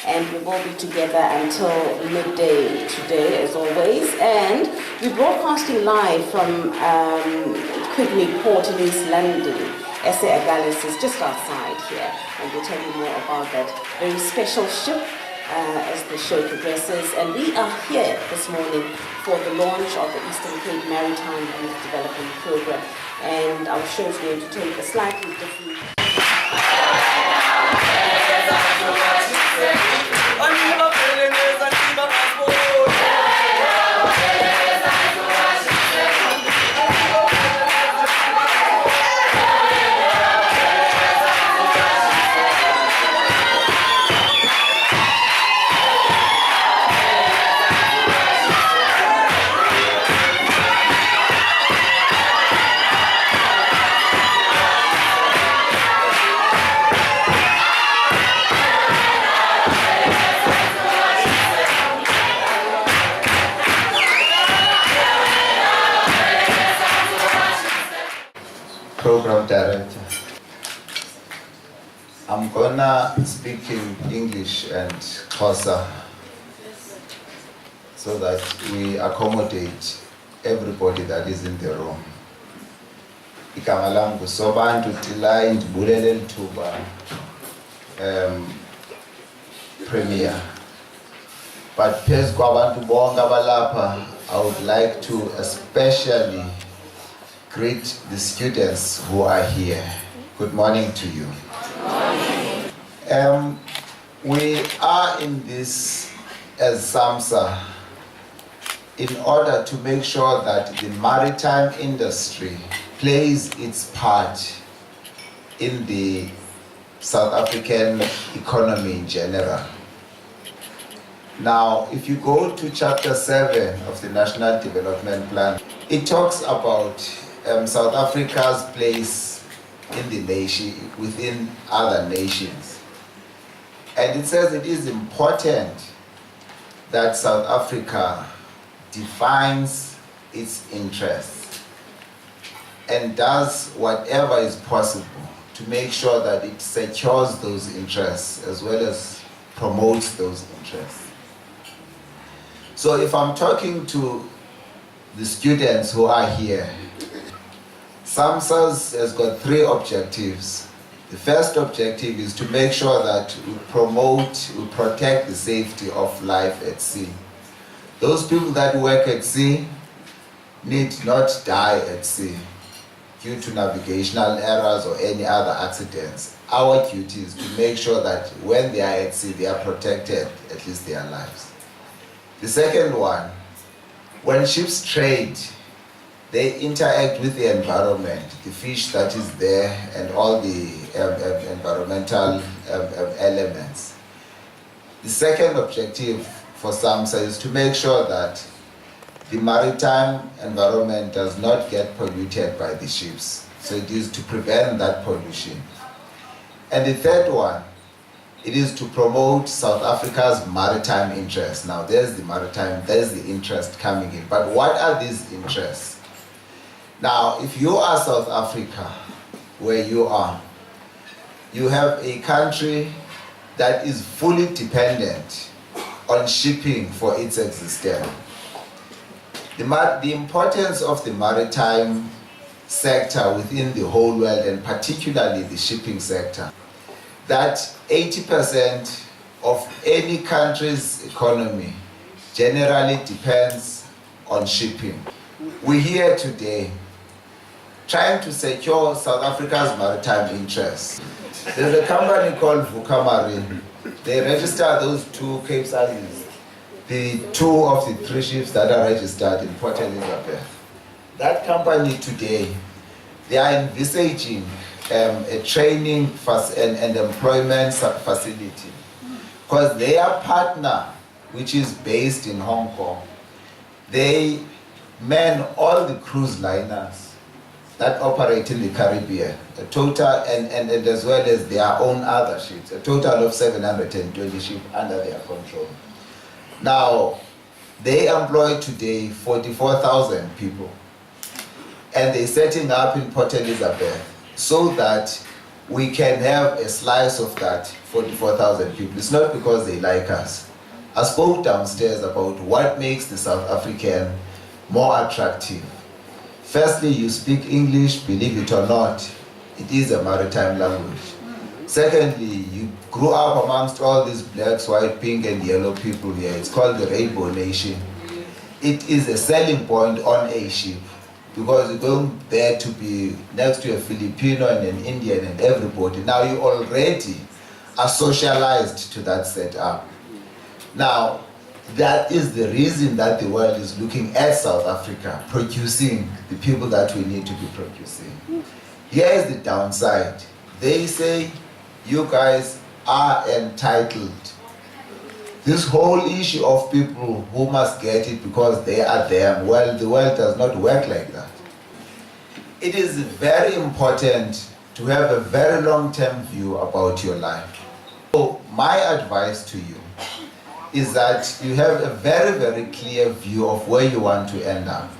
And we will be together until midday today, as always. And we're broadcasting live from Quickney Port in East London. SA Agalis is just outside here, and we'll tell you more about that very special ship as the show progresses. And we are here this morning for the launch of the Eastern Cape Maritime Youth Development Program. And our show is going to take a slightly different... Program Director. I'm gonna speak in English and Xhosa so that we accommodate everybody that is in the room. Igama lami nguSobantu Tilai ndibulele lithuba premier. But phezu kwabantu bonke abalapha, I would like to especially greet the students who are here. Good morning to you. Good morning. We are in this as SAMSA in order to make sure that the maritime industry plays its part in the South African economy in general. Now, if you go to Chapter 7 of the National Development Plan, it talks about South Africa's place in the nation, within other nations. And it says it is important that South Africa defines its interests and does whatever is possible to make sure that it secures those interests as well as promotes those interests. So if I'm talking to the students who are here, SAMSA has got 3 objectives. The first objective is to make sure that we promote, we protect the safety of life at sea. Those people that work at sea need not die at sea due to navigational errors or any other accidents. Our duty is to make sure that when they are at sea, they are protected, at least their lives. The second one, when ships trade, they interact with the environment, the fish that is there, and all the environmental elements. The second objective for SAMSA is to make sure that the maritime environment does not get polluted by the ships. So it is to prevent that pollution. And the third one, it is to promote South Africa's maritime interests. Now there's the maritime, there's the interest coming in. But what are these interests? Now, if you are South Africa, where you are, you have a country that is fully dependent on shipping for its existence. The importance of the maritime sector within the whole world, and particularly the shipping sector, that 80% of any country's economy generally depends on shipping. We're here today trying to secure South Africa's maritime interests. There's a company called Vuka Marine. They register those two Cape Sizes, the two of the three ships that are registered in Port Elizabeth. That company today, they are envisaging a training and employment facility, because their partner, which is based in Hong Kong, they man all the cruise liners that operate in the Caribbean, a total, and as well as their own other ships, a total of 720 ships under their control. Now, they employ today 44,000 people, and they're setting up in Port Elizabeth so that we can have a slice of that 44,000 people. It's not because they like us. I spoke downstairs about what makes the South African more attractive. Firstly, you speak English, believe it or not, it is a maritime language. Secondly, you grew up amongst all these blacks, white, pink, and yellow people here. It's called the Rainbow Nation. It is a selling point on a ship, because you're going there to be next to a Filipino and an Indian and everybody. Now you already are socialized to that setup. Now, that is the reason that the world is looking at South Africa, producing the people that we need to be producing. Here is the downside. They say, you guys are entitled. This whole issue of people who must get it because they are them, well, the world does not work like that. It is very important to have a very long-term view about your life. So my advice to you is that you have a very, very clear view of where you want to end up.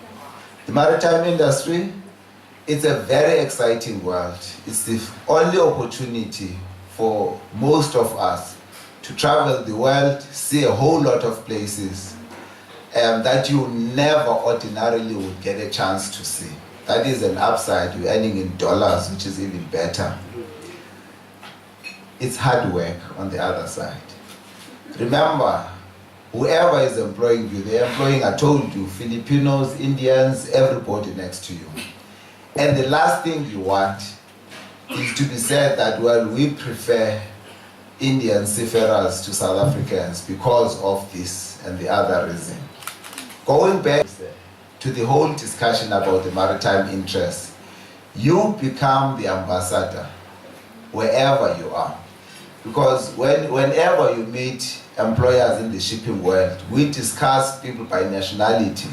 The maritime industry, it's a very exciting world. It's the only opportunity for most of us to travel the world, see a whole lot of places that you never ordinarily would get a chance to see. That is an upside. You're earning in dollars, which is even better. It's hard work on the other side. Remember, whoever is employing you, they're employing, I told you, Filipinos, Indians, everybody next to you. And the last thing you want is to be said that, well, we prefer Indian seafarers to South Africans because of this and the other reason. Going back to the whole discussion about the maritime interests, you become the ambassador wherever you are. Because whenever you meet employers in the shipping world, we discuss people by nationality.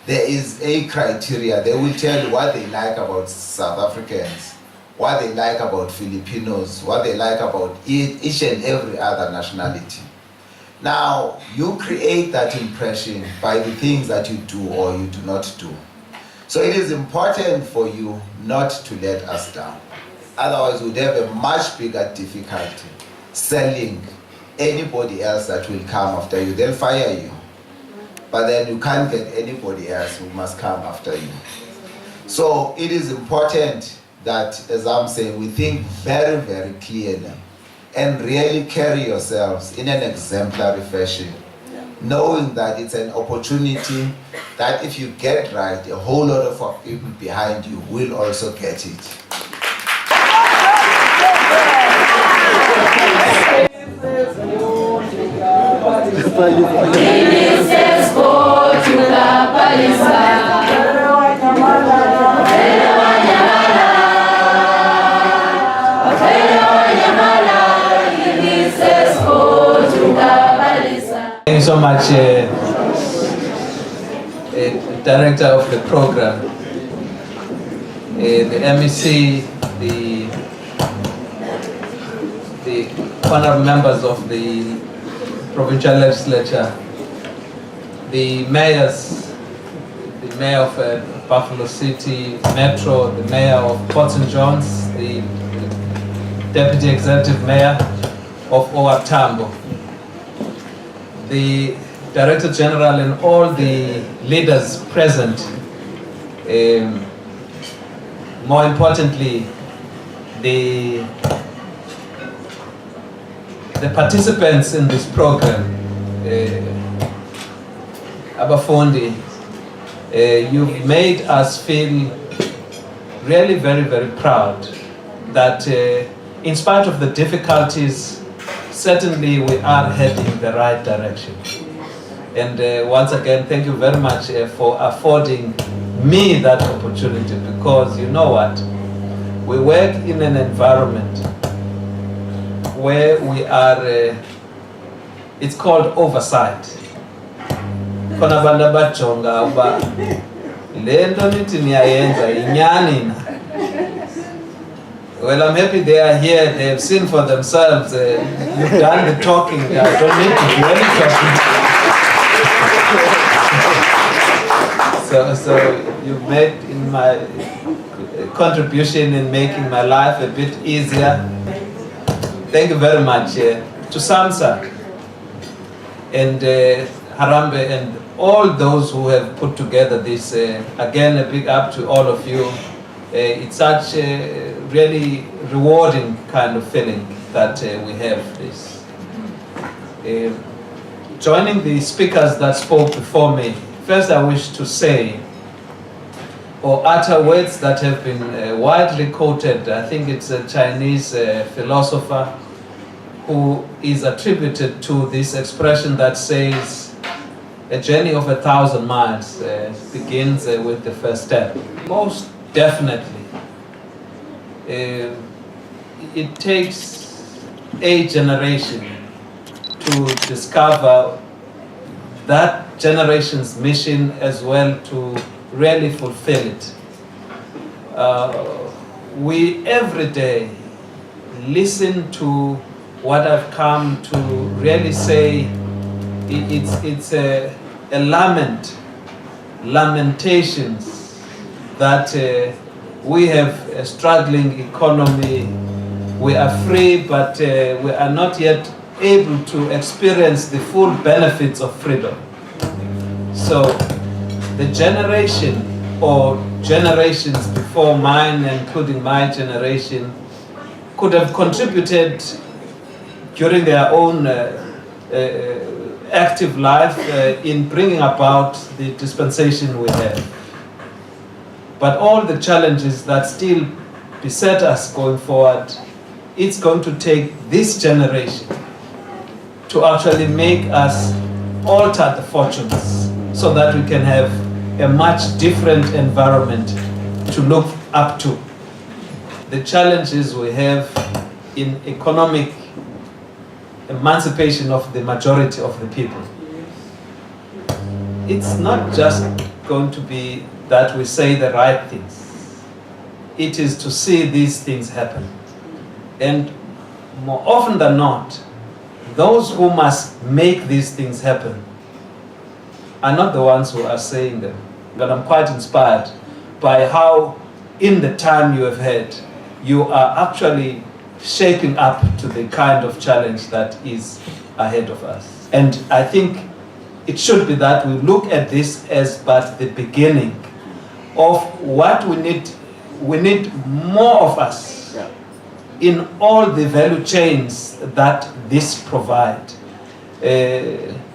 There is a criteria. They will tell you what they like about South Africans, what they like about Filipinos, what they like about each and every other nationality. Now, you create that impression by the things that you do or you do not do. So it is important for you not to let us down. Otherwise, we'd have a much bigger difficulty selling anybody else that will come after you. They'll fire you. But then you can't get anybody else who must come after you. So it is important that, as I'm saying, we think very, very clearly and really carry yourselves in an exemplary fashion, knowing that it's an opportunity that if you get right, a whole lot of people behind you will also get it. Thank you so much, Director of the program, the MEC, the honorable members of the provincial legislature, the mayors, the mayor of Buffalo City Metro, the mayor of Port St. John's, the deputy executive mayor of OR Tambo, the Director General and all the leaders present, more importantly, the participants in this program, Abafundi, you've made us feel really very, very proud that in spite of the difficulties, certainly we are heading the right direction. And once again, thank you very much for affording me that opportunity, because you know what? We work in an environment where we are, it's called oversight. Khona abantu abajonga uba le nto nithi niyayenza inyani na. Well, I'm happy they are here. They have seen for themselves. You've done the talking. I don't need to do any talking. So you've made in my contribution in making my life a bit easier. Thank you very much to SAMSA and Harambe and all those who have put together this. Again, a big up to all of you. It's such a really rewarding kind of feeling that we have this. Joining the speakers that spoke before me, first I wish to say or utter words that have been widely quoted. I think it's a Chinese philosopher who is attributed to this expression that says, a journey of 1,000 miles begins with the first step. Most definitely. It takes a generation to discover that generation's mission as well to really fulfill it. We every day listen to what I've come to really say. It's a lamentations that we have a struggling economy. We are free, but we are not yet able to experience the full benefits of freedom. So the generation or generations before mine, including my generation, could have contributed during their own active life in bringing about the dispensation we have. But all the challenges that still beset us going forward, it's going to take this generation to actually make us alter the fortunes so that we can have a much different environment to look up to. The challenges we have in economic emancipation of the majority of the people. It's not just going to be that we say the right things. It is to see these things happen. And more often than not, those who must make these things happen are not the ones who are saying them. But I'm quite inspired by how, in the time you have had, you are actually shaping up to the kind of challenge that is ahead of us. And I think it should be that we look at this as but the beginning of what we need. We need more of us in all the value chains that this provide.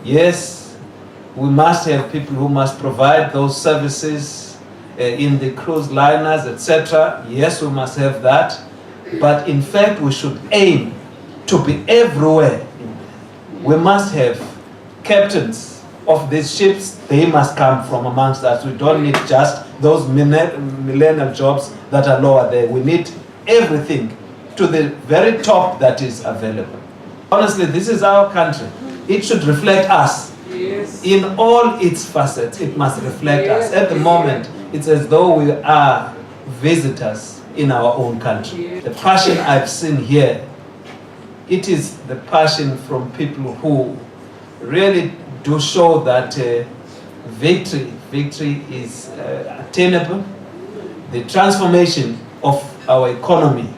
Yes, we must have people who must provide those services in the cruise liners, etc. Yes, we must have that. But in fact, we should aim to be everywhere. We must have captains of these ships. They must come from amongst us. We don't need just those millennial jobs that are lower there. We need everything to the very top that is available. Honestly, this is our country. It should reflect us. Yes. In all its facets, it must reflect us. At the moment, it's as though we are visitors in our own country. The passion I've seen here, it is the passion from people who really do show that victory is attainable. The transformation of our economy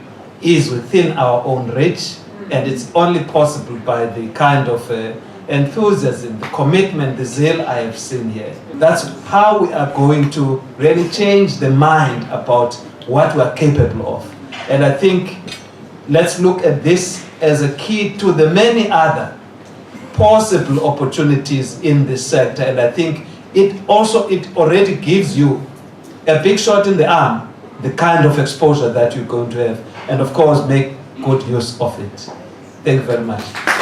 is within our own reach, and it's only possible by the kind of enthusiasm, the commitment, the zeal I have seen here. That's how we are going to really change the mind about what we are capable of. And I think let's look at this as a key to the many other possible opportunities in this sector. And I think it already gives you a big shot in the arm, the kind of exposure that you're going to have. And of course, make good use of it. Thank you very much.